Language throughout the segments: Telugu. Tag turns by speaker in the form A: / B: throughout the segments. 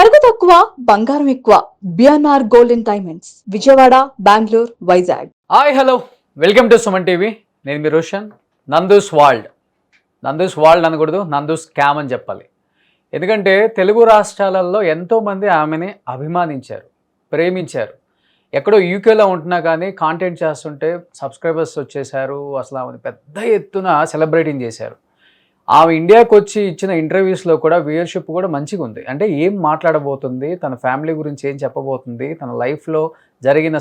A: నగదు తక్కువ బంగారం ఎక్కువ BNR golden diamonds Vijayawada Bengaluru Vizag.
B: Hi hello welcome to Suman TV. నేను మీ రోషన్. నందూస్ వరల్డ్ అనకూడదు, నందూస్ స్కామ్ అని చెప్పాలి. ఎందుకంటే తెలుగు రాష్ట్రాలలో ఎంతోమంది ఆమెని అభిమానించారు, ప్రేమించారు. ఎక్కడో యూకేలో ఉంటున్నా కానీ కాంటెంట్ చేస్తుంటే సబ్స్క్రైబర్స్ వచ్చేసారు. అసలు ఆమెను పెద్ద ఎత్తున సెలబ్రేటింగ్ చేశారు. ఆమె ఇండియాకి వచ్చి ఇచ్చిన ఇంటర్వ్యూస్లో కూడా వ్యూయర్షిప్ కూడా మంచిగా ఉంది. అంటే ఏం మాట్లాడబోతుంది, తన ఫ్యామిలీ గురించి ఏం చెప్పబోతుంది, తన లైఫ్లో జరిగిన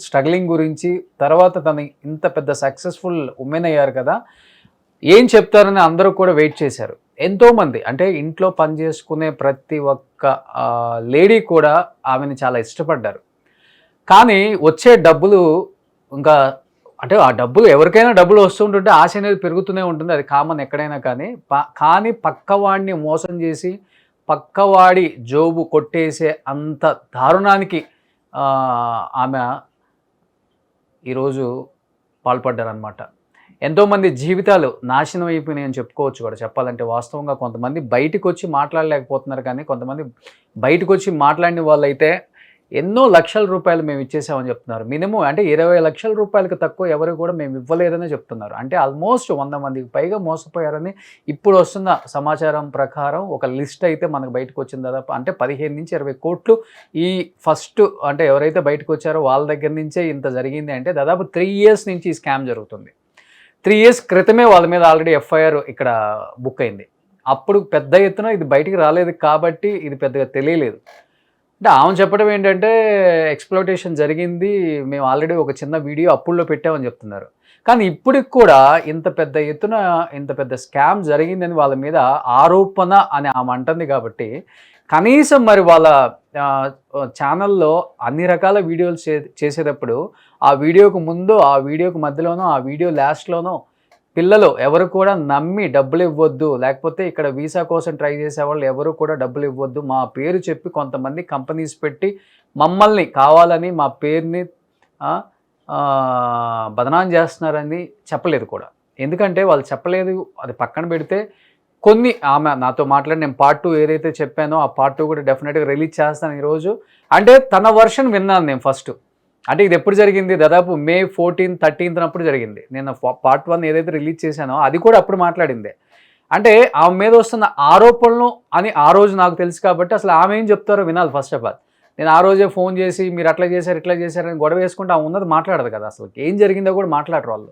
B: స్ట్రగ్లింగ్ గురించి, తర్వాత తను ఇంత పెద్ద సక్సెస్ఫుల్ ఉమెన్ అయ్యారు కదా, ఏం చెప్తారని అందరూ కూడా వెయిట్ చేశారు. ఎంతోమంది అంటే ఇంట్లో పనిచేసుకునే ప్రతి ఒక్క లేడీ కూడా ఆమెను చాలా ఇష్టపడ్డారు. కానీ వచ్చే డబ్బులు ఇంకా అంటే ఆ డబ్బులు ఎవరికైనా డబ్బులు వస్తుంటుంటే ఆశ అనేది పెరుగుతూనే ఉంటుంది, అది కామన్ ఎక్కడైనా. కానీ పక్కవాడిని మోసం చేసి పక్కవాడి జోబు కొట్టేసే అంత దారుణానికి ఆమె ఈరోజు పాల్పడ్డారనమాట. ఎంతోమంది జీవితాలు నాశనం అయిపోయినాయి అని చెప్పుకోవచ్చు కూడా చెప్పాలంటే. వాస్తవంగా కొంతమంది బయటకు వచ్చి మాట్లాడలేకపోతున్నారు, కానీ కొంతమంది బయటకు వచ్చి మాట్లాడిన వాళ్ళైతే ఎన్నో లక్షల రూపాయలు మేము ఇచ్చేసామని చెప్తున్నారు. మినిమం అంటే 20 లక్షల రూపాయలకు తక్కువ ఎవరు కూడా మేము ఇవ్వలేదని చెప్తున్నారు. అంటే ఆల్మోస్ట్ 100 మందికి పైగా మోసపోయారని ఇప్పుడు వస్తున్న సమాచారం ప్రకారం ఒక లిస్ట్ అయితే మనకు బయటకు వచ్చింది. దాదాపు అంటే 15 నుంచి 20 కోట్లు ఈ ఫస్ట్ అంటే ఎవరైతే బయటకు వచ్చారో వాళ్ళ దగ్గర నుంచే ఇంత జరిగింది. అంటే దాదాపు 3 years నుంచి ఈ స్కామ్ జరుగుతుంది. 3 years క్రితమే వాళ్ళ మీద ఆల్రెడీ ఎఫ్ఐఆర్ ఇక్కడ బుక్ అయింది. అప్పుడు పెద్ద ఎత్తున ఇది బయటికి రాలేదు కాబట్టి ఇది పెద్దగా తెలియలేదు. అంటే ఆమె చెప్పడం ఏంటంటే ఎక్స్‌ప్లోయిటేషన్ జరిగింది, మేము ఆల్రెడీ ఒక చిన్న వీడియో అప్పుల్లో పెట్టామని చెప్తున్నారు. కానీ ఇప్పటికి కూడా ఇంత పెద్ద ఎత్తున ఇంత పెద్ద స్కామ్ జరిగిందని వాళ్ళ మీద ఆరోపణ అని ఆమె అంటుంది. కాబట్టి కనీసం మరి వాళ్ళ ఛానల్లో అన్ని రకాల వీడియోలు చేసేటప్పుడు ఆ వీడియోకు ముందు, ఆ వీడియోకు మధ్యలోనో, ఆ వీడియో లాస్ట్లోనో పిల్లలు ఎవరు కూడా నమ్మి డబ్బులు ఇవ్వద్దు, లేకపోతే ఇక్కడ వీసా కోసం ట్రై చేసేవాళ్ళు ఎవరు కూడా డబ్బులు ఇవ్వద్దు, మా పేరు చెప్పి కొంతమంది కంపెనీస్ పెట్టి మమ్మల్ని కావాలని మా పేరుని బదనాం చేస్తున్నారని చెప్పలేదు కూడా. ఎందుకంటే వాళ్ళు చెప్పలేదు, అది పక్కన పెడితే కొన్ని ఆమె నాతో మాట్లాడి నేను పార్ట్ 2 ఏదైతే చెప్పానో ఆ పార్ట్ 2 కూడా డెఫినెట్గా రిలీజ్ చేస్తాను ఈరోజు. అంటే తన వర్షన్ విన్నాను నేను ఫస్ట్. అంటే ఇది ఎప్పుడు జరిగింది, దాదాపు May 14, 13 అప్పుడు జరిగింది. నేను పార్ట్ 1 ఏదైతే రిలీజ్ చేశానో అది కూడా అప్పుడు మాట్లాడిందే. అంటే ఆమె మీద వస్తున్న ఆరోపణలు అని ఆ రోజు నాకు తెలుసు కాబట్టి అసలు ఆమె ఏం చెప్తారో వినాలి ఫస్ట్ ఆఫ్ ఆల్. నేను ఆ రోజే ఫోన్ చేసి మీరు అట్లా చేశారు ఇట్లా చేశారని గొడవ వేసుకుంటే ఆమె ఉన్నది మాట్లాడదు కదా, అసలు ఏం జరిగిందో కూడా మాట్లాడరు వాళ్ళు.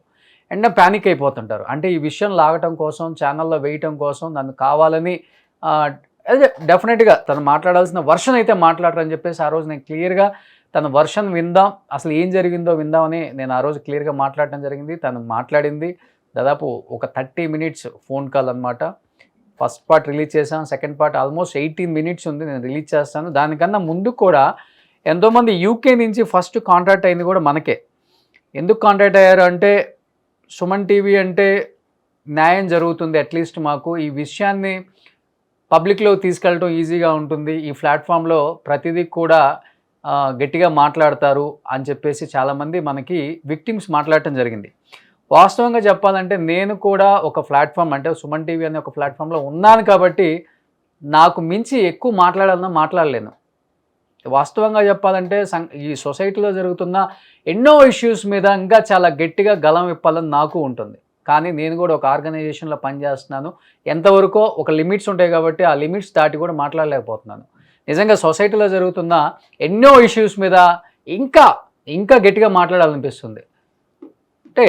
B: అండ్ ప్యానిక్ అయిపోతుంటారు. అంటే ఈ విషయం లాగటం కోసం, ఛానల్లో వేయటం కోసం నన్ను కావాలని అదే డెఫినెట్గా తను మాట్లాడాల్సిన వర్షన్ అయితే మాట్లాడరని చెప్పేసి ఆ రోజు నేను క్లియర్గా తన వర్షన్ విందాం, అసలు ఏం జరిగిందో విందామని నేను ఆ రోజు క్లియర్గా మాట్లాడటం జరిగింది. తను మాట్లాడింది దాదాపు ఒక 30 minutes ఫోన్ కాల్ అనమాట. ఫస్ట్ పార్ట్ రిలీజ్ చేశాను, సెకండ్ పార్ట్ ఆల్మోస్ట్ 18 minutes ఉంది, నేను రిలీజ్ చేస్తాను. దానికన్నా ముందు కూడా ఎంతోమంది యూకే నుంచి ఫస్ట్ కాంటాక్ట్ అయింది కూడా మనకే. ఎందుకు కాంటాక్ట్ అయ్యారు అంటే, సుమన్ టీవీ అంటే న్యాయం జరుగుతుంది, అట్లీస్ట్ మాకు ఈ విషయాన్ని పబ్లిక్లో తీసుకెళ్ళటం ఈజీగా ఉంటుంది, ఈ ప్లాట్ఫామ్లో ప్రతిదీ కూడా గట్టిగా మాట్లాడతారు అని చెప్పేసి చాలామంది మనకి విక్టిమ్స్ మాట్లాడటం జరిగింది. వాస్తవంగా చెప్పాలంటే నేను కూడా ఒక ప్లాట్ఫామ్ అంటే సుమన్ టీవీ అనే ఒక ప్లాట్ఫామ్లో ఉన్నాను కాబట్టి నాకు మించి ఎక్కువ మాట్లాడాలన్నా మాట్లాడలేను. వాస్తవంగా చెప్పాలంటే ఈ సొసైటీలో జరుగుతున్న ఎన్నో ఇష్యూస్ మీద ఇంకా చాలా గట్టిగా గలం విప్పాలని నాకు ఉంటుంది. కానీ నేను కూడా ఒక ఆర్గనైజేషన్లో పనిచేస్తున్నాను, ఎంతవరకో ఒక లిమిట్స్ ఉంటాయి కాబట్టి ఆ లిమిట్స్ దాటి కూడా మాట్లాడలేకపోతున్నాను. నిజంగా సొసైటీలో జరుగుతున్న ఎన్నో ఇష్యూస్ మీద ఇంకా ఇంకా గట్టిగా మాట్లాడాలనిపిస్తుంది. అంటే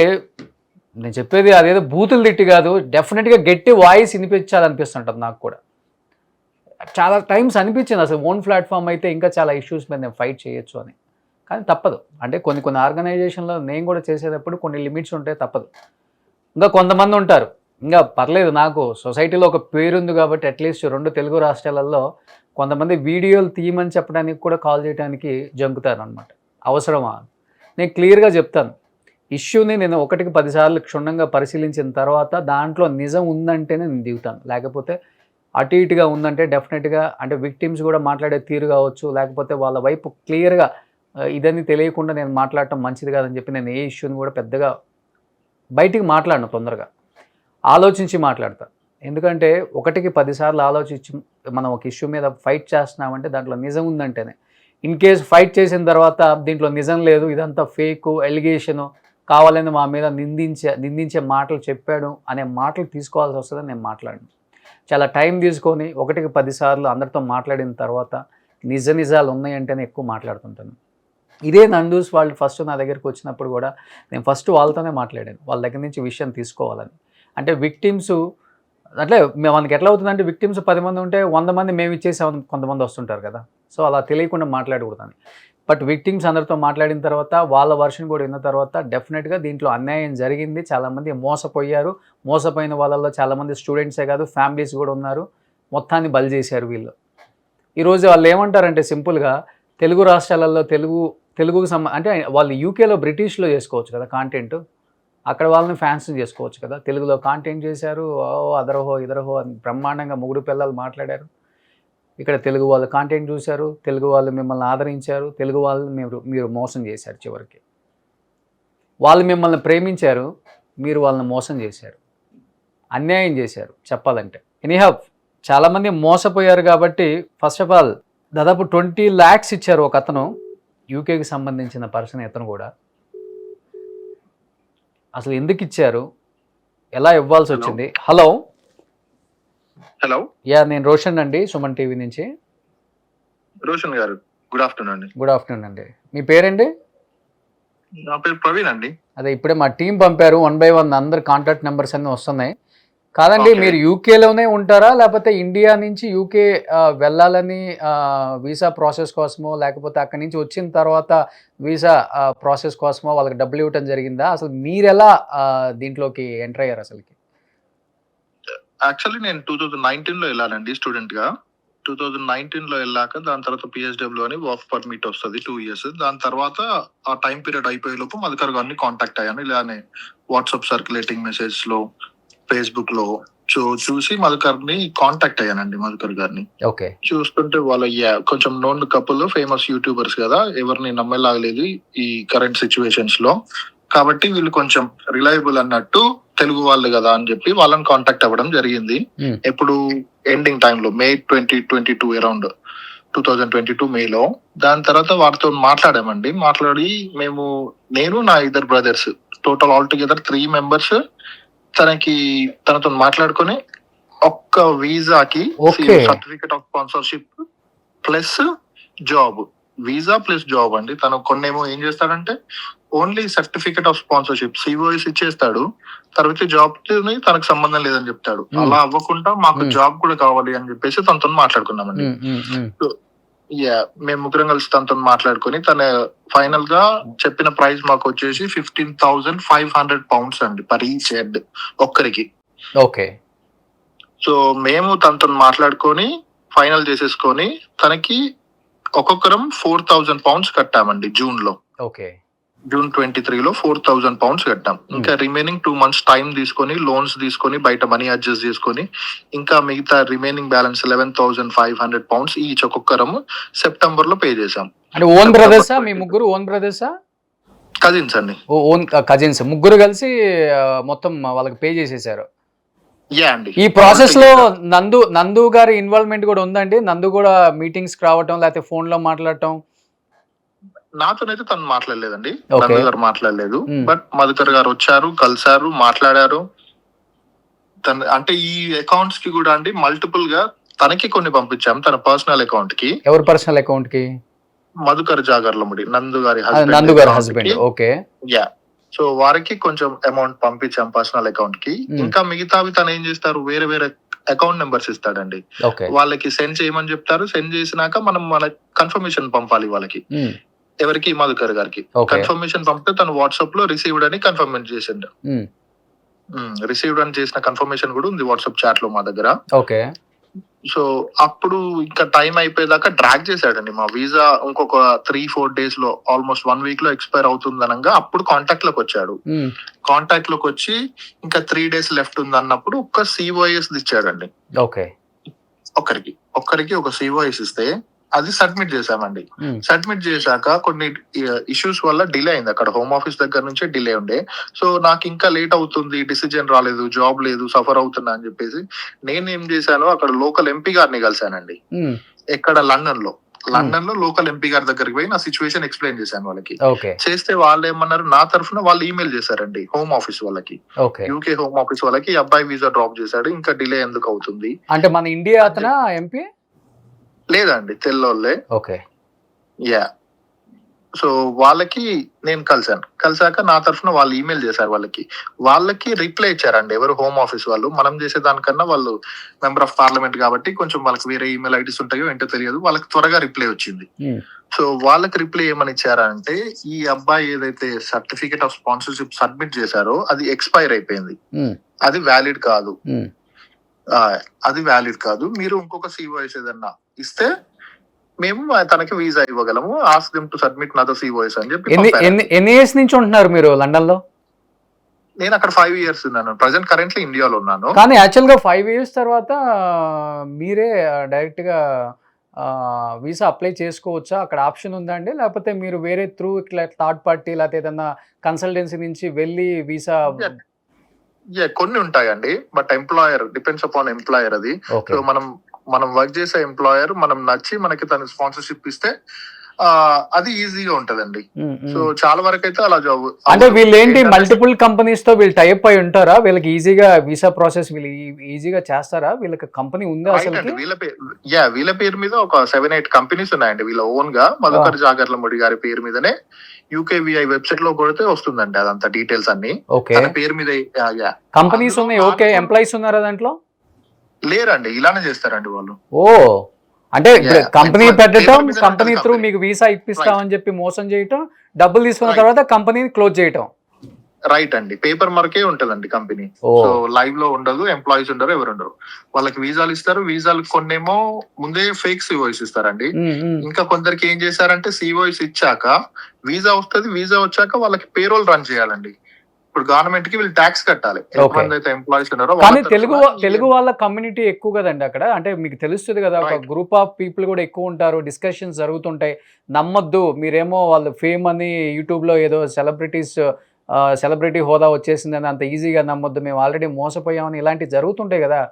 B: నేను చెప్పేది అదేదో బూతులు తిట్టి కాదు, డెఫినెట్గా గట్టి వాయిస్ వినిపించాలనిపిస్తుంటుంది నాకు కూడా. చాలా టైమ్స్ అనిపించింది అసలు ఓన్ ప్లాట్ఫామ్ అయితే ఇంకా చాలా ఇష్యూస్ మీద నేను ఫైట్ చేయొచ్చు అని. కానీ తప్పదు, అంటే కొన్ని ఆర్గనైజేషన్లో నేను కూడా చేసేటప్పుడు కొన్ని లిమిట్స్ ఉంటాయి, తప్పదు. ఇంకా కొంతమంది ఉంటారు, ఇంకా పర్లేదు నాకు సొసైటీలో ఒక పేరుంది కాబట్టి అట్లీస్ట్ 2 తెలుగు రాష్ట్రాలలో కొంతమంది వీడియోలు తీయమని చెప్పడానికి కూడా కాల్ చేయడానికి జంకుతారు అనమాట. అవసరమా? నేను క్లియర్గా చెప్తాను, ఇష్యూని నేను 1కి 10 సార్లు క్షుణ్ణంగా పరిశీలించిన తర్వాత దాంట్లో నిజం ఉందంటేనే నేను దిగుతాను. లేకపోతే అటు ఇటుగా ఉందంటే డెఫినెట్గా అంటే విక్టిమ్స్ కూడా మాట్లాడే తీరు కావచ్చు, లేకపోతే వాళ్ళ వైపు క్లియర్గా ఇదని తెలియకుండా నేను మాట్లాడటం మంచిది కాదని చెప్పి నేను ఏ ఇష్యూని కూడా పెద్దగా బయటికి మాట్లాడను, తొందరగా ఆలోచించి మాట్లాడతా. ఎందుకంటే ఒకటికి 10 సార్లు ఆలోచించి మనం ఒక ఇష్యూ మీద ఫైట్ చేస్తున్నామంటే దాంట్లో నిజం ఉందంటేనే. ఇన్ కేస్ ఫైట్ చేసిన తర్వాత దీంట్లో నిజం లేదు, ఇదంతా ఫేకు, ఎలిగేషను, కావాలని మా మీద నిందించే మాటలు చెప్పాడు అనే మాటలు తీసుకోవాల్సి వస్తుందని నేను మాట్లాడను. చాలా టైం తీసుకొని ఒకటికి 10 సార్లు అందరితో మాట్లాడిన తర్వాత నిజాలు ఉన్నాయంటేనే ఎక్కువ మాట్లాడుతుంటాను. ఇదే నందూస్ వాళ్ళు ఫస్ట్ నా దగ్గరికి వచ్చినప్పుడు కూడా నేను ఫస్ట్ వాళ్ళతోనే మాట్లాడాను, వాళ్ళ దగ్గర నుంచి విషయం తీసుకోవాలని. అంటే విక్టిమ్స్ అంటే మనకి ఎట్లా అవుతుందంటే విక్టిమ్స్ 10 మంది ఉంటే 100 మంది మేము ఇచ్చేసామని కొంతమంది వస్తుంటారు కదా. సో అలా తెలియకుండా మాట్లాడకూడదని. బట్ విక్టిమ్స్ అందరితో మాట్లాడిన తర్వాత వాళ్ళ వర్షన్ కూడా విన్న తర్వాత డెఫినెట్గా దీంట్లో అన్యాయం జరిగింది, చాలామంది మోసపోయారు, మోసపోయిన వాళ్ళల్లో చాలామంది స్టూడెంట్సే కాదు ఫ్యామిలీస్ కూడా ఉన్నారు, మొత్తాన్ని బలి చేశారు వీళ్ళు. ఈరోజు వాళ్ళు ఏమంటారంటే సింపుల్గా తెలుగు రాష్ట్రాలలో తెలుగుకు అంటే వాళ్ళు యూకేలో బ్రిటిష్లో చేసుకోవచ్చు కదా కాంటెంట్, అక్కడ వాళ్ళని ఫ్యాన్స్ చేసుకోవచ్చు కదా. తెలుగులో కాంటెంట్ చేశారు, అదరహో ఇదరహో అని బ్రహ్మాండంగా మొగుడు పిల్లలు మాట్లాడారు. ఇక్కడ తెలుగు వాళ్ళు కాంటెంట్ చూశారు, తెలుగు వాళ్ళు మిమ్మల్ని ఆదరించారు, తెలుగు వాళ్ళని మీరు మోసం చేశారు. చివరికి వాళ్ళు మిమ్మల్ని ప్రేమించారు, మీరు వాళ్ళని మోసం చేశారు, అన్యాయం చేశారు చెప్పాలంటే. ఎనీహౌ చాలామంది మోసపోయారు కాబట్టి ఫస్ట్ ఆఫ్ ఆల్ దాదాపు 20 lakhs ఇచ్చారు ఒక అతను, యూకేకి సంబంధించిన పర్సన్. ఇతను కూడా అసలు ఎందుకు ఇచ్చారు, ఎలా ఇవ్వాల్సి వచ్చింది? హలో
C: హలో,
B: యా నేను రోషన్ అండి, సుమన్ టీవీ నుంచి.
C: రోషన్ గారు గుడ్ ఆఫ్టర్నూన్ అండి.
B: గుడ్ ఆఫ్టర్నూన్ అండి. మీ పేరండి?
C: నా పేరు ప్రవీణ్ అండి.
B: అదే ఇప్పుడే మా టీం పంపారు 1 by 1 అందరు కాంటాక్ట్ నెంబర్స్ అన్నీ వస్తున్నాయి. కాదండి,
C: Okay.
B: మీరు యూకేలోనే ఉంటారా లేకపోతే ఇండియా నుంచి యూకే వెళ్ళాలని వీసా ప్రాసెస్ కోసమో లేకపోతే అక్కడి నుంచి వచ్చిన తర్వాత వీసా ప్రాసెస్ కోసమో వాళ్ళకి డబ్బులు ఇవ్వటం జరిగిందా? అసలు మీరు ఎలా దీంట్లోకి ఎంటర్ అయ్యారు అసలుకి?
C: యాక్చువల్లీ నేను 2019 లో వెళ్ళానండి స్టూడెంట్ గా. 2019 లో వెళ్ళాక దాని తర్వాత పిహెచ్డబ్ల్యూ అని వర్క్ పర్మిట్ వస్తుంది 2 years. దాని తర్వాత ఆ టైం పీరియడ్ అయిపోయే లోపు మధుకర్ గారిని కాంటాక్ట్ అయ్యాను. ఇలానే వాట్సాప్ సర్క్యులేటింగ్ మెసేజ్ లో, ఫేస్బుక్ లో చూసి మధుకర్ని కాంటాక్ట్ అయ్యానండి. మధుకర్ గారిని
B: ఓకే.
C: చూస్తుంటే వాళ్ళ కొంచెం నోన్ కపుల్, ఫేమస్ యూట్యూబర్స్ కదా, ఎవరిని నమ్మేలాగలేదు ఈ కరెంట్ సిచ్యువేషన్స్ లో. కాబట్టి వీళ్ళు కొంచెం రిలయబుల్ అన్నట్టు తెలుగు వాళ్ళు కదా అని చెప్పి వాళ్ళని కాంటాక్ట్ అవ్వడం జరిగింది. ఎప్పుడు ఎండింగ్ టైంలో మే 2022 అరౌండ్ 2022 మేలో. దాని తర్వాత వారితో మాట్లాడామండి. మాట్లాడి నేను నా 2 brothers total all together 3 members తనతో మాట్లాడుకొని ఒక్క వీసాకి certificate of sponsorship plus job, visa plus job అండి. తను కొన్నేమో ఏం చేస్తాడంటే only certificate of sponsorship COS ఇచ్చేస్తాడు, తర్వాత జాబ్ తనకు సంబంధం లేదని చెప్తాడు. అలా అవ్వకుండా మాకు జాబ్ కూడా కావాలి అని చెప్పేసి తనతో మాట్లాడుకున్నామండి. మేము ముగ్గురం కలిసి తనతో మాట్లాడుకొని తన ఫైనల్ గా చెప్పిన ప్రైస్ మాకు వచ్చేసి 15,500 pounds అండి పర్ ఈచ్ హెడ్ ఒక్కరికి.
B: ఓకే.
C: సో మేము తనతో మాట్లాడుకొని ఫైనల్ చేసేసుకొని తనకి ఒక్కొక్కరం 4,000 pounds కట్టామండి జూన్ లో.
B: ఓకే.
C: జూన్ 23లో 4,000 pounds కట్టాం. ఇంకా రిమైనింగ్ 2 months టైం తీసుకొని లోన్స్ తీసుకొని బయట మనీ అడ్జస్ట్ చేసుకొని ఇంకా మిగతా రిమైనింగ్ బ్యాలెన్స్ 11,500 pounds ఈచ్ ఒక్కొక్కరం సెప్టెంబర్ లో పే చేసాం.
B: అంటే ఓన్ బ్రదర్సా మీ ముగ్గురు? ఓన్ బ్రదర్సా?
C: కజిన్స్ అండి.
B: ఓన్ కజిన్స్ ముగ్గురు కలిసి మొత్తం వాళ్ళకి పే చేసేసారు.
C: అండి.
B: ఈ ప్రాసెస్ లో నందు గారి ఇన్వాల్వ్మెంట్ కూడా ఉందండి? నందు కూడా మీటింగ్స్ కి రావటం లేకపోతే ఫోన్ లో మాట్లాడటం?
C: నాతోనైతే తను మాట్లాడలేదండి, నందు గారు మాట్లాడలేదు. బట్ మధుకర్ గారు వచ్చారు, కలిసారు, మాట్లాడారు. అంటే ఈ అకౌంట్స్ కి కూడా అండి మల్టిపుల్ గా తనకి కొన్ని పంపించాం, తన పర్సనల్ అకౌంట్ కి.
B: ఎవరి పర్సనల్ అకౌంట్ కి?
C: మధుకర్ జాగర్లముడి, నందు గారి
B: హస్బెండ్. ఓకే.
C: సో వారికి కొంచెం అమౌంట్ పంపించాం పర్సనల్ అకౌంట్ కి. ఇంకా మిగతావి తను ఏం చేస్తారు, వేరే వేరే అకౌంట్ నెంబర్స్ ఇస్తాడండి. వాళ్ళకి సెండ్ చేయమని చెప్తారు. సెండ్ చేసినాక మనం మన కన్ఫర్మేషన్ పంపాలి వాళ్ళకి. ఎవరికి? మధుకర్ గారికి. కన్ఫర్మేషన్ పంపితే తను వాట్సాప్ లో రిసీవ్డ్ అని కన్ఫర్మేషన్ చేసిండు. రిసీవ్డ్ అని చేసిన కన్ఫర్మేషన్ కూడా ఉంది వాట్సాప్ చాట్ లో మా దగ్గర.
B: ఓకే.
C: సో అప్పుడు ఇంకా టైం అయిపోయేదాకా డ్రాగ్ చేశాడండి. మా వీసా ఇంకొక 3-4 days లో, ఆల్మోస్ట్ 1 week లో ఎక్స్పైర్ అవుతుంది అనగా అప్పుడు కాంటాక్ట్ లోకి వచ్చాడు. కాంటాక్ట్ లోకి వచ్చి ఇంకా 3 days లెఫ్ట్ ఉంది అన్నప్పుడు ఒక్క సిఓఎస్ ఇచ్చాడండి.
B: ఓకే.
C: ఒక్కరికి ఒక సిఓఎస్ ఇస్తే అది సబ్మిట్ చేశామండి. సబ్మిట్ చేశాక కొన్ని ఇష్యూస్ వల్ల డిలే అయింది. అక్కడ హోమ్ ఆఫీస్ దగ్గర నుంచే డిలే ఉండే. సో నాకు ఇంకా లేట్ అవుతుంది, డిసిజన్ రాలేదు, జాబ్ లేదు, సఫర్ అవుతున్నా అని చెప్పేసి నేను ఏం చేశాను, అక్కడ లోకల్ ఎంపీ గారిని కలిశానండి. ఎక్కడ లండన్ లో లోకల్ ఎంపీ గారి దగ్గరికి పోయి నా సిచ్యువేషన్ ఎక్స్ప్లెయిన్ చేశాను వాళ్ళకి. చేస్తే వాళ్ళు ఏమన్నారు, నా తరఫున వాళ్ళు ఈమెయిల్ చేశారండి హోమ్ ఆఫీస్ వాళ్ళకి, యూకే హోమ్ ఆఫీస్ వాళ్ళకి, అబ్బాయి వీసా డ్రాప్ చేశాడు, ఇంకా డిలే ఎందుకు అవుతుంది
B: అంటే మన ఇండియా అతనా ఎంపీ?
C: లేదండి, తెల్లోళ్ళే.
B: ఓకే.
C: యా. సో వాళ్ళకి నేను కలిసాక నా తరఫున వాళ్ళు ఈమెయిల్ చేశారు వాళ్ళకి రిప్లై ఇచ్చారండి. ఎవరు? హోమ్ ఆఫీస్ వాళ్ళు. మనం చేసే దానికన్నా వాళ్ళు మెంబర్ ఆఫ్ పార్లమెంట్ కాబట్టి కొంచెం వాళ్ళకి వేరే ఈమెయిల్ ఐడీస్ ఉంటాయో ఏంటో తెలియదు, వాళ్ళకి త్వరగా రిప్లై వచ్చింది. సో వాళ్ళకి రిప్లై ఏమని ఇచ్చారంటే, ఈ అబ్బాయి ఏదైతే సర్టిఫికేట్ ఆఫ్ స్పాన్సర్షిప్ సబ్మిట్ చేశారో అది ఎక్స్పైర్ అయిపోయింది, అది వ్యాలిడ్ కాదు, మీరు ఇంకొక COS ఏదన్నా ఇస్తే మేము తనకి వీసా ఇవ్వగలము, ask them to submit another COS అని చెప్పి.
B: ఎన్ని ఇయర్స్ నుంచి ఉంటున్నారు మీరు లండన్ లో?
C: నేను అక్కడ 5 years ఉన్నాను. ప్రజెంట్ కరెంట్లీ ఇండియాలో ఉన్నాను.
B: కానీ యాక్చువల్ గా 5 years తర్వాత మీరే డైరెక్ట్ గా వీసా అప్లై చేసుకోవచ్చా? అక్కడ ఆప్షన్ ఉందా అండి, లేకపోతే మీరు వేరే త్రూ ఇట్లా థర్డ్ పార్టీ లేకపోతే ఏదన్నా కన్సల్టెన్సీ నుంచి వెళ్ళి వీసా?
C: కొన్ని ఉంటాయండి, but employer depends upon employer అది. సో మనం వర్క్ చేసే ఎంప్లాయర్ మనం నచ్చి మనకి తన స్పాన్సర్షిప్ ఇస్తే అది ఈజీగా ఉంటదండి. సో చాలా వరకు అయితే అలా జాబ్.
B: అంటే వీళ్ళు ఏంటి, మల్టిపుల్ కంపెనీస్ తో వీళ్ళు టైప్ అయి ఉంటారా? వీళ్ళకి ఈజీగా వీసా ప్రాసెస్ వీళ్ళు ఈజీగా చేస్తారా? వీళ్ళకి కంపెనీ ఉందా అసలు?
C: వీళ్ళ పేరు మీద ఒక 7-8 కంపెనీస్ ఉన్నాయండి వీళ్ళ ఓన్ గా. మధుకర్ జాగర్లమూడి గారి పేరు మీదనే UKVI వెబ్సైట్ లో కొడితే వస్తుందండి అదంతా డీటెయిల్స్ అన్ని. తన పేరు మీద
B: కంపెనీస్ ఉన్నాయి. ఓకే. ఎంప్లాయీస్ ఉన్నారా దాంట్లో?
C: లేరండి, ఇలానే చేస్తారండి వాళ్ళు.
B: ఓ, అంటే కంపెనీ పెట్టడం, కంపెనీ త్రూ మీకు వీసా ఇప్పిస్తామని చెప్పి మోసం చేయటం, డబ్బులు తీసుకున్న తర్వాత కంపెనీని క్లోజ్ చేయటం.
C: రైట్ అండి, పేపర్ మార్కే ఉంటదండి కంపెనీ. సో లైవ్ లో ఉండదు, ఎంప్లాయీస్ ఉండరు, ఎవరు ఉండరు. వాళ్ళకి వీసాలు ఇస్తారు. వీసాలు కొన్నేమో ముందే ఫేక్ COS ఇస్తారండి. ఇంకా కొందరికి ఏం చేశారంటే, COS ఇచ్చాక వీసా వస్తుంది, వీసా వచ్చాక వాళ్ళకి పేరోల్ రన్ చేయాలండి. ఇప్పుడు గవర్నమెంట్ కి వీళ్ళు ట్యాక్స్ కట్టాలి. ఎంప్లాయీస్ ఉన్నారో.
B: కానీ తెలుగు వాళ్ళ కమ్యూనిటీ ఎక్కువ కదండి అక్కడ. అంటే మీకు తెలుస్తుంది కదా, ఒక గ్రూప్ ఆఫ్ పీపుల్ కూడా ఎక్కువ ఉంటారు, డిస్కషన్స్ జరుగుతుంటాయి. నమ్మొద్దు, మీరేమో వాళ్ళు ఫేమ్ అని యూట్యూబ్ లో ఏదో సెలబ్రిటీ హోదా వచ్చేసిందని అంత ఈజీగా నమ్మొద్దు, మేము ఆల్రెడీ మోసపోయామని ఇలాంటివి జరుగుతుంటాయి కదా.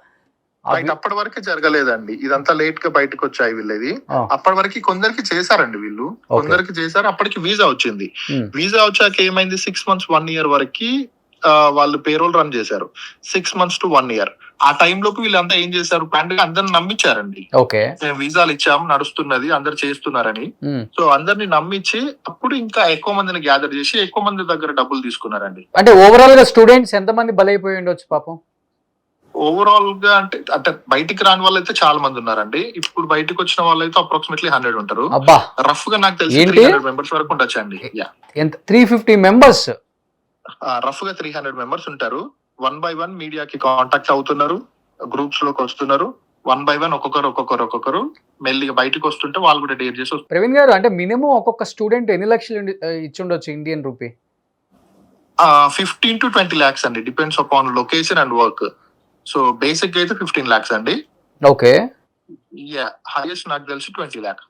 C: అప్పటి వరకు జరగలేదండి, ఇదంతా లేట్ గా బయటకు వచ్చాయి వీళ్ళది. అప్పటి వరకు కొందరికి చేశారండి వీళ్ళు, కొందరికి చేశారు. అప్పటికి వీసా వచ్చింది. వీసా వచ్చాక ఏమైంది, 6 months 1 year వరకు వాళ్ళు పేరోల్ రన్ చేశారు. 6 months to 1 year. ఆ టైంలోకి వీళ్ళంతా ఏం చేశారు, పండుగ అందరిని నమ్మించారండి. వీసాలు ఇచ్చాము, నడుస్తున్నది, అందరు చేస్తున్నారని. సో అందరిని నమ్మించి అప్పుడు ఇంకా ఎక్కువ మందిని గ్యాదర్ చేసి ఎక్కువ మంది దగ్గర డబ్బులు తీసుకున్నారండి.
B: అంటే ఓవరాల్ గా స్టూడెంట్స్ ఎంత మంది బలైపోయి ఉండొచ్చు పాపం?
C: ఓవరాల్ గా అంటే బయటికి రాని వాళ్ళు అయితే చాలా మంది ఉన్నారండి. ఇప్పుడు బయటకు వచ్చిన వాళ్ళు అయితే అప్రాక్సిమేట్లీ 100 ఉంటారు. రఫ్ గా నాకు తెలిసి 300 members వరకు ఉండొచ్చండి.
B: 350 members,
C: రఫ్ గా 300 members ఉంటారు. 1 by 1 మీడియాకి కాంటాక్ట్ అవుతున్నారు, గ్రూప్స్ లోకి వస్తున్నారు. 1 by 1 ఒక్కొక్కరు మెల్లిగా బయటకు వస్తుంటే వాళ్ళు కూడా డేర్ చేసి.
B: ప్రవీణ్ గారు, అంటే మినిమం ఒక్కొక్క స్టూడెంట్ ఎన్ని లక్షలు ఇచ్చి ఉండొచ్చు ఇండియన్ రూపీ?
C: 15 to 20 lakhs అండి, depends upon location and work. So basic అయితే 15 lakhs అండి.
B: ఓకే.
C: హైయెస్ట్ నాకు తెలిసి 20 lakh,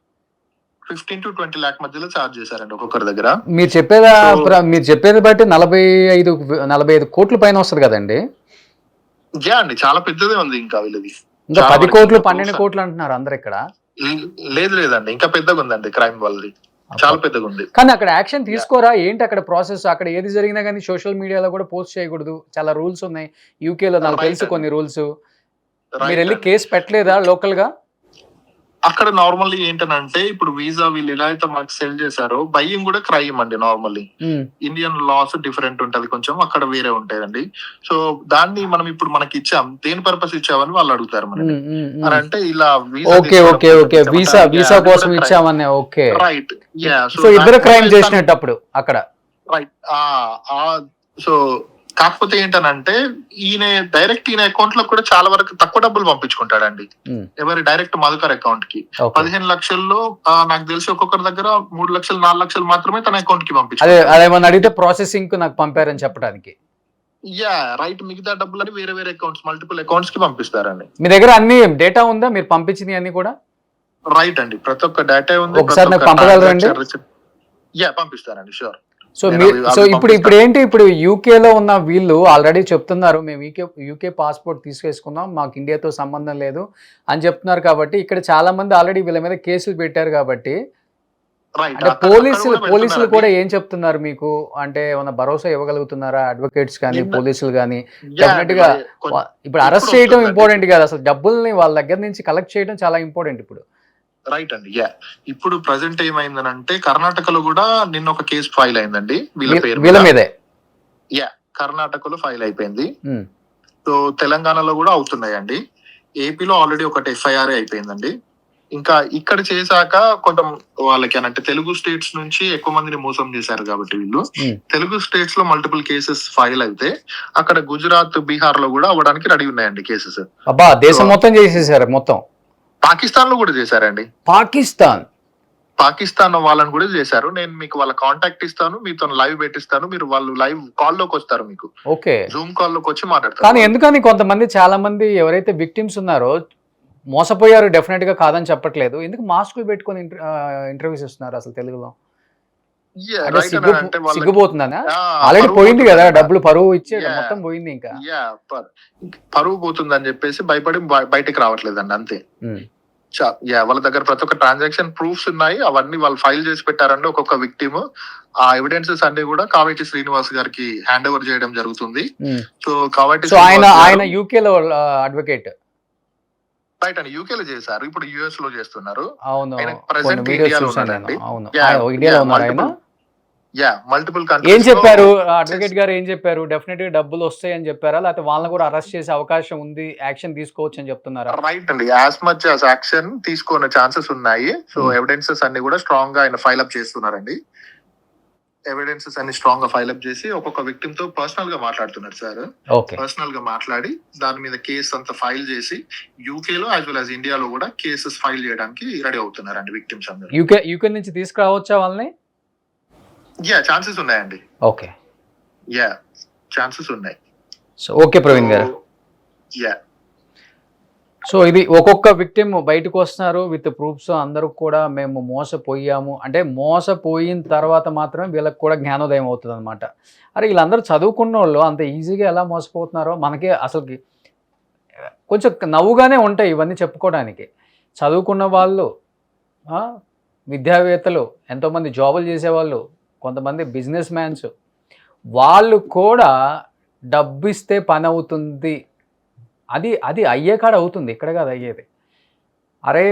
C: 15 to 20 lakh మధ్యలో చార్జ్ చేశారండి ఒక్కొక్కరి దగ్గర.
B: మీరు చెప్పేది బట్టి 45 కోట్ల పైన వస్తుంది కదండి?
C: అండి, చాలా పెద్దదే ఉంది. ఇంకా వీళ్ళది
B: ఇంకా 10 కోట్లు 12 కోట్లు అంటున్నారు అందరు ఇక్కడ.
C: లేదండి, ఇంకా పెద్దగా ఉందండి క్రైమ్ వాళ్ళది, చాలా పెద్దగా ఉంది.
B: కానీ అక్కడ యాక్షన్ తీసుకోరా ఏంటి అక్కడ ప్రాసెస్? అక్కడ ఏది జరిగినా కానీ సోషల్ మీడియాలో కూడా పోస్ట్ చేయకూడదు, చాలా రూల్స్ ఉన్నాయి యూకేలో, నాకు తెలుసు కొన్ని రూల్స్. మీరు వెళ్ళి కేసు పెట్టలేదా లోకల్ గా?
C: అక్కడ నార్మల్లీ ఏంటనంటే, ఇప్పుడు వీసా వీళ్ళు ఎలా అయితే మాకు సెల్ చేశారో, బయ్యింగ్ కూడా క్రైమ్ అండి. నార్మల్లీ ఇండియన్ లాస్ డిఫరెంట్ ఉంటది కొంచెం, అక్కడ వేరే ఉంటాయండి. సో దాన్ని మనం ఇప్పుడు మనకి ఇచ్చాం, దేని పర్పస్ ఇచ్చామని వాళ్ళు అడుగుతారు మనకి. అని అంటే ఇలా
B: వీసా కోసం ఇచ్చామని. Okay,
C: right.
B: సో ఇద్దరు క్రైమ్ చేసినప్పుడు అక్కడ.
C: రైట్. సో కాకపోతే ఏంటనంటే, ఈయన అకౌంట్ లో కూడా చాలా వరకు తక్కువ డబ్బులు పంపించుకుంటాడండి. ఎవరి డైరెక్ట్ మధుకర్ అకౌంట్ కి 15 లక్షల్లో నాకు తెలిసి ఒక్కొక్కరి దగ్గర 3 లక్షలు 4 లక్షలు మాత్రమే తన అకౌంట్ కి
B: పంపించారు. అడిగితే ప్రాసెసింగ్ నాకు పంపారని చెప్పడానికి.
C: రైట్. మిగతా డబ్బులని వేరే అకౌంట్స్, మల్టిపుల్ అకౌంట్స్ కి పంపిస్తారండి.
B: మీ దగ్గర అన్ని డేటా ఉందా, మీరు పంపించినవి అన్ని కూడా?
C: రైట్ అండి, ప్రతి ఒక్క డేటా ఉంది.
B: ఒకసారి నాకు పంపగలరా అండి?
C: పంపిస్తానండి, షూర్.
B: సో ఇప్పుడు ఏంటి, ఇప్పుడు యూకేలో ఉన్న వీళ్ళు ఆల్రెడీ చెప్తున్నారు మేము యూకే పాస్పోర్ట్ తీసుకేసుకున్నాం, మాకు ఇండియాతో సంబంధం లేదు అని చెప్తున్నారు. కాబట్టి ఇక్కడ చాలా మంది ఆల్రెడీ వీళ్ళ మీద కేసులు పెట్టారు. కాబట్టి అంటే పోలీసులు కూడా ఏం చెప్తున్నారు మీకు, అంటే ఏమన్నా భరోసా ఇవ్వగలుగుతున్నారా అడ్వకేట్స్ కానీ పోలీసులు కానీ? డెఫినెట్ గా ఇప్పుడు అరెస్ట్ చేయడం ఇంపార్టెంట్ కాదు, అసలు డబ్బుల్ని వాళ్ళ దగ్గర నుంచి కలెక్ట్ చేయడం చాలా ఇంపార్టెంట్ ఇప్పుడు.
C: రైట్ అండి, ఇప్పుడు ప్రజెంట్ ఏమైందనంటే కర్ణాటకలో కూడా నిన్న ఒక కేసు ఫైల్ అయిందండి
B: వీళ్ళ మీదే.
C: కర్ణాటకలో ఫైల్ అయిపోయింది. సో తెలంగాణలో కూడా అవుతున్నాయండి. ఏపీలో ఆల్రెడీ ఒకటి ఎఫ్ఐఆర్ అయిపోయిందండి. ఇంకా ఇక్కడ చేశాక కొంచెం వాళ్ళకి అంటే తెలుగు స్టేట్స్ నుంచి ఎక్కువ మందిని మోసం చేశారు కాబట్టి వీళ్ళు తెలుగు స్టేట్స్ లో మల్టిపుల్ కేసెస్ ఫైల్ అయితే అక్కడ గుజరాత్, బీహార్ లో కూడా అవ్వడానికి రెడీ ఉన్నాయండి కేసెస్.
B: అబ్బా, దేశం మొత్తం చేసేసారు. మొత్తం
C: పాకిస్తాన్ లో కూడా చేశారండి. పాకిస్తాన్ వాళ్ళని కూడా చేశారు. నేను మీకు వాళ్ళ కాంటాక్ట్ ఇస్తాను, మీతో లైవ్ పెట్టిస్తాను, మీరు వాళ్ళు లైవ్ కాల్ లోకి వస్తారు, మీకు
B: ఓకే
C: జూమ్ కాల్ లోకి వచ్చి మాట్లాడతారు.
B: కానీ ఎందుకని కొంతమంది చాలా మంది ఎవరైతే విక్టిమ్స్ ఉన్నారో మోసపోయారు, డెఫినెట్ గా కాదని చెప్పట్లేదు, ఎందుకు మాస్కులు పెట్టుకొని ఇంటర్వ్యూస్ ఇస్తున్నారు అసలు తెలుగులో? సిగ్గుపోతుందనా? ఆల్రెడీ పోయింది కదా డబ్బులు, పరువు ఇచ్చే మొత్తం పోయింది. ఇంకా
C: పరువు పోతుందని చెప్పేసి భయపడి బయటకు రావట్లేదండి, అంతే. వాళ్ళ దగ్గర ప్రతి ఒక్క ట్రాన్సాక్షన్ ప్రూఫ్స్ ఉన్నాయి, అవన్నీ వాళ్ళు ఫైల్ చేసి పెట్టారండి. ఒక్కొక్క విక్టిమ్ ఆ ఎవిడెన్సెస్ అన్ని కూడా కావేటి శ్రీనివాస్ గారికి హ్యాండ్ ఓవర్ చేయడం జరుగుతుంది. సో కావేటి
B: ఆయన యూకే లో అడ్వకేట్,
C: రైట్ అండి, యూకే లో చేశారు, ఇప్పుడు యుఎస్ లో చేస్తున్నారు.
B: అవును,
C: ప్రెసెంట్ ఇండియాలో ఉన్నారండి. మల్టిపుల్
B: ఏం చెప్పారు అడ్వకేట్ గారు, ఏం చెప్పారు? డెఫినెట్ గా డబ్బులు వస్తాయి అని చెప్పారా, లేకపోతే వాళ్ళని కూడా అరెస్ట్ చేసే అవకాశం ఉంది, యాక్షన్ తీసుకోవచ్చు అని చెప్తున్నారా?
C: రైట్ అండి, యాజ్ మచ్ యాజ్ యాక్షన్ తీసుకునే ఛాన్సెస్ ఉన్నాయి. సో ఎవిడెన్సెస్ అన్ని కూడా స్ట్రాంగ్ గా ఆయన ఫైల్ అప్ చేస్తున్నారండి. ఎవిడెన్సెస్ అన్ని స్ట్రాంగ్ గా ఫైల్ అప్ చేసి ఒక్కొక్క విక్టిమ్ తో పర్సనల్ గా మాట్లాడుతున్నారు సార్. పర్సనల్ గా మాట్లాడి దాని మీద కేసు అంతా ఫైల్ చేసి యూకే లో యాజ్ వెల్ యాజ్ ఇండియాలో కూడా కేసెస్ ఫైల్ చేయడానికి రెడీ అవుతున్నారండి విక్టిమ్స్ అందరూ.
B: యూకే నుంచి తీసుకురావచ్చా వాళ్ళని?
C: ఛాన్సెస్ ఉన్నాయండి.
B: ఓకే,
C: ఛాన్సెస్ ఉన్నాయి.
B: సో ఓకే ప్రవీణ్ గారు. సో ఇది ఒక్కొక్క విక్టిమ్ బయటకు వస్తున్నారు విత్ ప్రూఫ్స్, అందరూ కూడా మేము మోసపోయాము అంటే మోసపోయిన తర్వాత మాత్రమే వీళ్ళకి కూడా జ్ఞానోదయం అవుతుంది అనమాట. అరే వీళ్ళందరూ చదువుకున్న వాళ్ళు అంత ఈజీగా ఎలా మోసపోతున్నారో మనకే అసలుకి కొంచెం నవ్వుగానే ఉంటాయి ఇవన్నీ చెప్పుకోవడానికి. చదువుకున్న వాళ్ళు, విద్యావేత్తలు, ఎంతోమంది జాబులు చేసేవాళ్ళు, కొంతమంది బిజినెస్ మ్యాన్స్, వాళ్ళు కూడా డబ్బు ఇస్తే పని అవుతుంది, అది అయ్యే కాడ అవుతుంది, ఇక్కడ కాదు అయ్యేది. అరే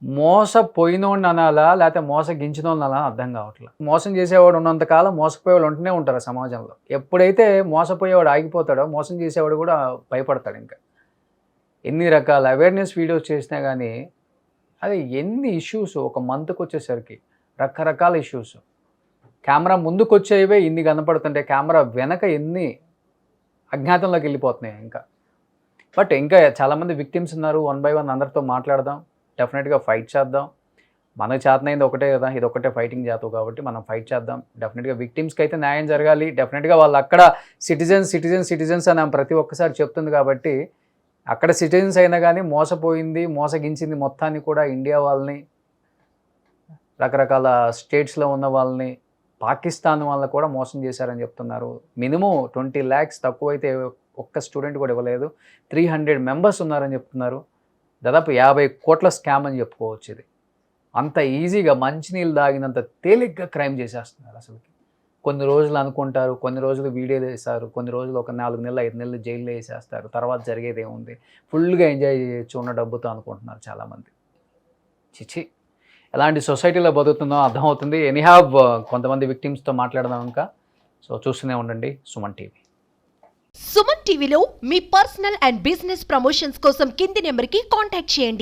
B: మోసపోయినోడిని అనాలా లేకపోతే మోసగించినోడిని అనాలా అర్థం కావట్లేదు. మోసం చేసేవాడు ఉన్నంతకాలం మోసపోయేవాడు ఉంటూనే ఉంటారు సమాజంలో. ఎప్పుడైతే మోసపోయేవాడు ఆగిపోతాడో మోసం చేసేవాడు కూడా భయపడతాడు. ఇంకా ఎన్ని రకాల అవేర్నెస్ వీడియోస్ చేసినా కానీ అది ఎన్ని ఇష్యూస్ ఒక మంత్కి వచ్చేసరికి రకరకాల ఇష్యూస్. కెమెరా ముందుకు వచ్చేవే ఇన్ని కనపడుతుంటే కెమెరా వెనక ఎన్ని అజ్ఞాతంలోకి వెళ్ళిపోతున్నాయి ఇంకా. బట్ ఇంకా చాలామంది విక్టిమ్స్ ఉన్నారు. 1 by 1 అందరితో మాట్లాడదాం, డెఫినెట్గా ఫైట్ చేద్దాం. మనకు చేతనైంది ఒకటే కదా, ఇది ఒకటే ఫైటింగ్ చేతు కాబట్టి మనం ఫైట్ చేద్దాం. డెఫినెట్గా విక్టిమ్స్కి అయితే న్యాయం జరగాలి. డెఫినెట్గా వాళ్ళు అక్కడ సిటిజన్స్ అని ప్రతి ఒక్కసారి చెప్తుంది కాబట్టి అక్కడ సిటిజన్స్ అయినా కానీ మోసగించింది మొత్తాన్ని కూడా ఇండియా వాళ్ళని, రకరకాల స్టేట్స్లో ఉన్న వాళ్ళని, పాకిస్తాన్ వాళ్ళని కూడా మోసం చేశారని చెప్తున్నారు. మినిమం 20 lakhs తక్కువైతే ఒక్క స్టూడెంట్ కూడా ఇవ్వలేదు. 300 members ఉన్నారని చెప్తున్నారు. దాదాపు 50 కోట్ల స్కామ్ అని చెప్పుకోవచ్చు. ఇది అంత ఈజీగా మంచినీళ్ళు దాగినంత తేలిగ్గా క్రైమ్ చేసేస్తున్నారు. అసలు కొన్ని రోజులు అనుకుంటారు, కొన్ని రోజులు వీడియోలు వేస్తారు, కొన్ని రోజులు ఒక 4 నెలలు 5 నెలలు జైల్లో వేసేస్తారు. తర్వాత జరిగేది ఏముంది, ఫుల్గా ఎంజాయ్ చేయొచ్చు ఉన్న డబ్బుతో అనుకుంటున్నారు చాలామంది. చిచి, ఎలాంటి సొసైటీలో బతుకుతుందో అర్థమవుతుంది. ఎనీహావ్ కొంతమంది విక్టిమ్స్తో మాట్లాడదాం ఇంకా. సో చూస్తూనే ఉండండి సుమన్ టీవీ.
D: సుమన్ టీవీలో మీ పర్సనల్ అండ్ బిజినెస్ ప్రమోషన్స్ కోసం కింది నెంబర్కి కాంటాక్ట్ చేయండి.